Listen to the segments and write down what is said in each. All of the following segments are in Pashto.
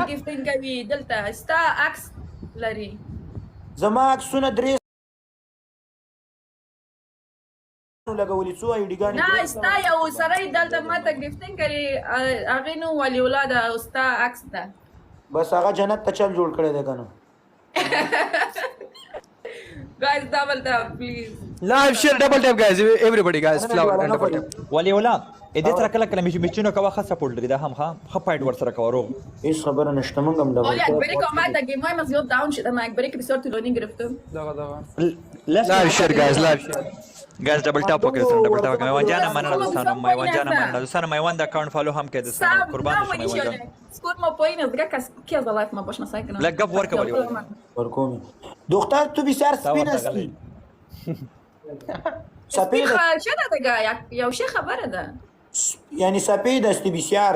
ګیفټینګ کوي دلته ستا عکس لري زما عکسونه درې لګولي څو آی ډي ګانې نه ستا یو سړی دلته ماته ګیفټینګ کړي هغې نوم ولي الله ده او ستا عکس ده بس هغه جنت ته چل جوړ کړی دی که نه guys double tap please live share double tap guys everybody guys flower and double tap ولي ولا دې تر کله کله مچونو کوه ښه سپورټ لري دا هم ښه پاینټ ورسره کوه روغ هیڅ خبره نشته موږ هم ولی اکبری که اومد اگه ما زیاد داون شدم اکبری که بسیار طولانی گرفتم live share guys live share guys double tap وکړئ double tap وکړئ میوان جان مننه دوستانو میوان جان مننه دوستانو میوان د اکاونټ فالو هم کړئ دوستانو قربان شم میوان جان سکور ما پایین از دیگه کی از لایف ما باش مسای کنم لگب ورکه ولی ورکوم دختر تو بسیار سپین هستی سپید چه ده دیگه یو شی خبره ده یعنی سپید هستی بسیار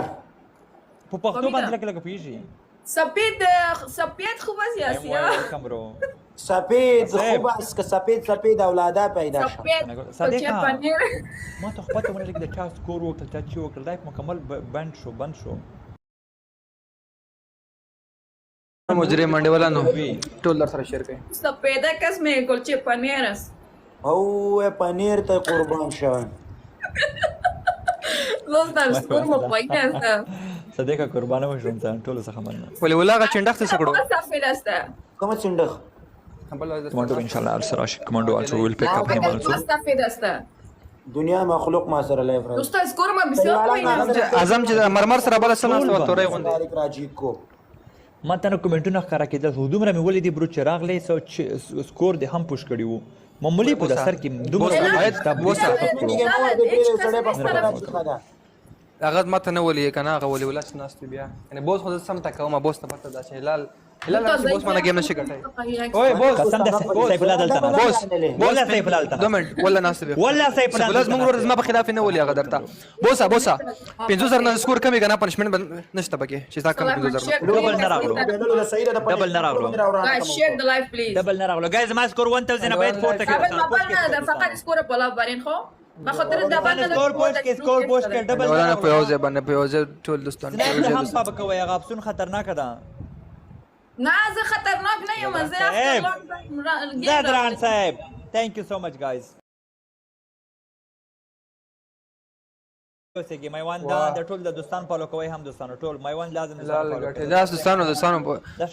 په پښتو باندې لکه پیږي سپید خوب است یاسی ویلکم برو سپید خوب است که سپید اولاده پیدا شد سپید کلچه پنیر ما ته خو پته ونه لګي د چا سکور وکړ چا چې وکړ لایف مکمل بند شو مجرم منډه والا نو ټول در سره شیر کړئ سپیده قسم کلچه پنیر است او پنیر ته قربان شوم دوستان سکور ما پایین است صدیقه قربانه وشوم ځان ټول څه مننه ولې ولاغه چنډخ څه کړو سفید است کوم چندخ کمانډو ان شاء الله ارسل راشد کمانډو also will pick up him also سفید است دنیا مخلوق ما سره لایف راځي دوستان سکور ما بسیار پایین است اعظم چې مرمر سره بل سره ناست تورې غوندې تاریخ راځي کو ما ته نو کومنټونه ښکاره کېدل خو دومره مې ولې دي برو چې راغلی سکور دې هم پوش کړي وو معمولي په سر کې دومره هغه ماته نه ولي کنه هغه ولي ولا ناست بیا یعنی بوس خو سم تا کومه بوس ته پته دا چې هلال بوس باندې گیم نشي ګټای اوه بوس قسم ده سیف الله دلته بوس ولا سیف الله دلته 2 منټ ولا ناست بیا ولا سیف الله لازم موږ ورځ ما په خلاف نه ولي هغه درته بوسا 500 نه سکور کمی کنه پنشمنت نشته پکې چې تا کم 500 ډبل نه راغلو ډبل نه راغلو guys share the live please ډبل نه راغلو ګایز ما سکور 1000 باید 4 ته قبل ما بلنا فقط سکور بالا برین خو بخاطر دبل سکور پوسټ کې ډبل ولا په یوځه باندې په یوځه ټول دوستان هم پاب کوي هغه اپسون خطرناک ده نه زه خطرناک نه یم زه زادران صاحب thank you so much guys اوسېږي میوان دا د ټول د دوستان فالو کوي هم دوستانو ټول میوان لازم دا دوستانو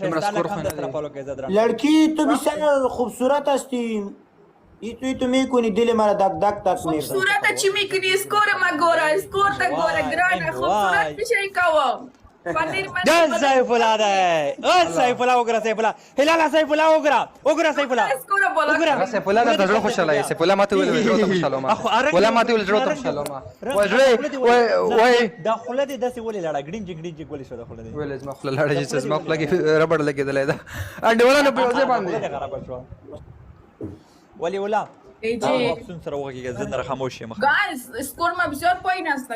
همرا سکور خو فالو کوي زادران لڑکی تو بسیار خوبصورت هستی ای تو میکنی دل مرا دک دک تک میکنی خوبصورت چی میکنی اسکور ما گورا اسکور تا گورا گرانه خوبصورت میشه کوا جان سیف الله ده او سیف الله وګرا سیف الله هلال سیف الله وګرا سیف الله اسکور بالا وګرا سیف الله دا ډېر خوشاله یې سیف الله ماته ویل ډېر خوشاله ما ولا ماته ویل ډېر خوشاله ما وای دا خله دې داسې ولې لاړه ګډینج ولې شو دا خله دې ویل زما خله لاړه چې زما خله کې ربړ لګېدلې ده انډ ولا نه په ځای باندې خراب شو ولی ولا افسون سره وګیږي زنده خاموش یم guys اسکور ما بسیار پایین است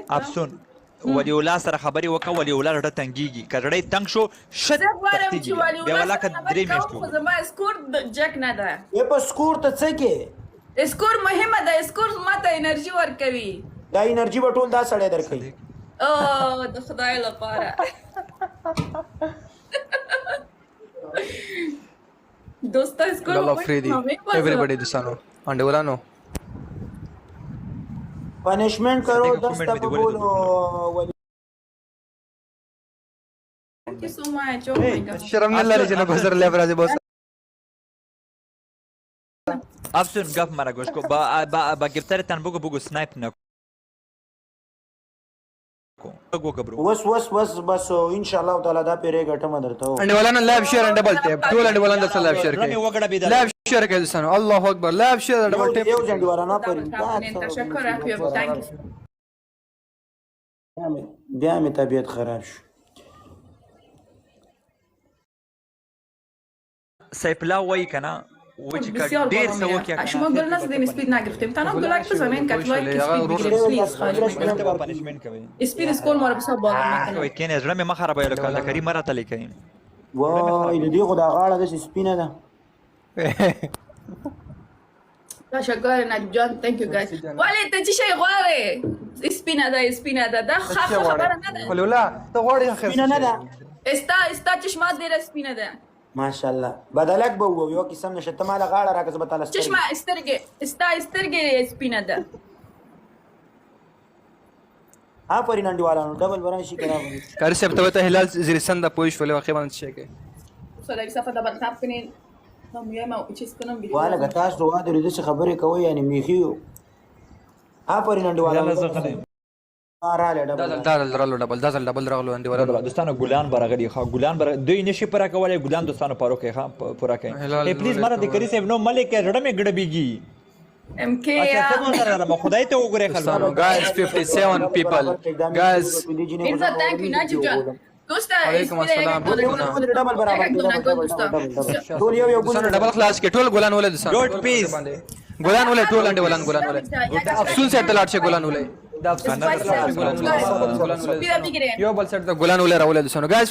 افسون ولی ولا سره خبري وکړه ولی ولا رټه تنګيږي کړړې تنگ شو شت بیا ولا ک درې میشتو خو زما اسکور جک نه ده یې په سکور ته څه کې اسکور مهمه ده اسکور ماته انرژي ورکوي دا انرژي به ټول دا سړی درکوي او د خدای لپاره دوستا اسکور الله فريدي everybody دوستانو انډ ولا نو پنشمنٹ کرو 10 تک بولو Thank you so much. Oh my God. شرم نه لري چې نه گذر لې راځي بوس افسون گپ مرا گوش کو با گفتر تن بگو سنایپ نکو برو وس بس ان شاء الله تعالی دا پیره غټه درته انډ ولا نه لایو شیر انډ ډبل ټیپ ټول انډ ولا نه لایو شیر کوي لایو شیر کوي دوستانو الله اکبر لایو شیر ډبل ټیپ یو جنډ ورانه پرې تشکر اپیو thank you. بیا مې طبیعت خراب شو سیف الله وای کنه وچ ډیر څه وکړه شما گل نزد این اسپید نگرفتیم تنها گلک بزنین که لایک اسپید بگیریم پلیز خواهش میکنم پنیشمنت کوي اسپید اسکول ما رو بسیار بالا میکنه کوي کینه زړه مې مخه را بایل کړه کریم راته لیکي وای دې خدا غاړه د سپینه ده تشکر نجان thank you guys ولی ته چې شي غواړې سپینه ده دا خبره نه ده ولي ولا ته غواړې اخر سپینه نه ده استا چشمات ډېره سپینه ده ماشاءالله بدلک به وو یو قسم نشه ته مال غاړه راکړه به تعالی چشمه سترګې سپینه ده آفرین انډیوالانو ډبل برانشي کرا کاری صاحب ته هلال زیرستان د پوښ ولې واقع باندې شي کې سره صفه د بل خاف کني نو ما چې سکنم ویډیو والا غتاس دوه د دې خبرې کوي یعنی میخي آفرین انډیوالانو رااله ډبل راغلو انډیوالانو دوستانو ګلان برغلی ښا ګلان بر دوی نشي پورا کولای ګلان دوستانو پرو کې ښا پورا کوي پلیز مره د کری صاحب نو ملک رډه مې ګډبيږي MK اچھا څه مونږ خدای ته وګورئ خلکو guys 57 people guys انزا thank you ناجib جان دوستا وعلیکم السلام ډبل برابر ټول یو دوستانو ډبل خلاص کې ټول ګلان ولې دوستانو ډوټ پیس ګلان ولې ټول انډیوالان ګلان ولې د افسون سیټ لاټ شي ګلان ولې د افسون ګلان ولې یو بل سیټ د ګلان ولې راولې دوستانو guys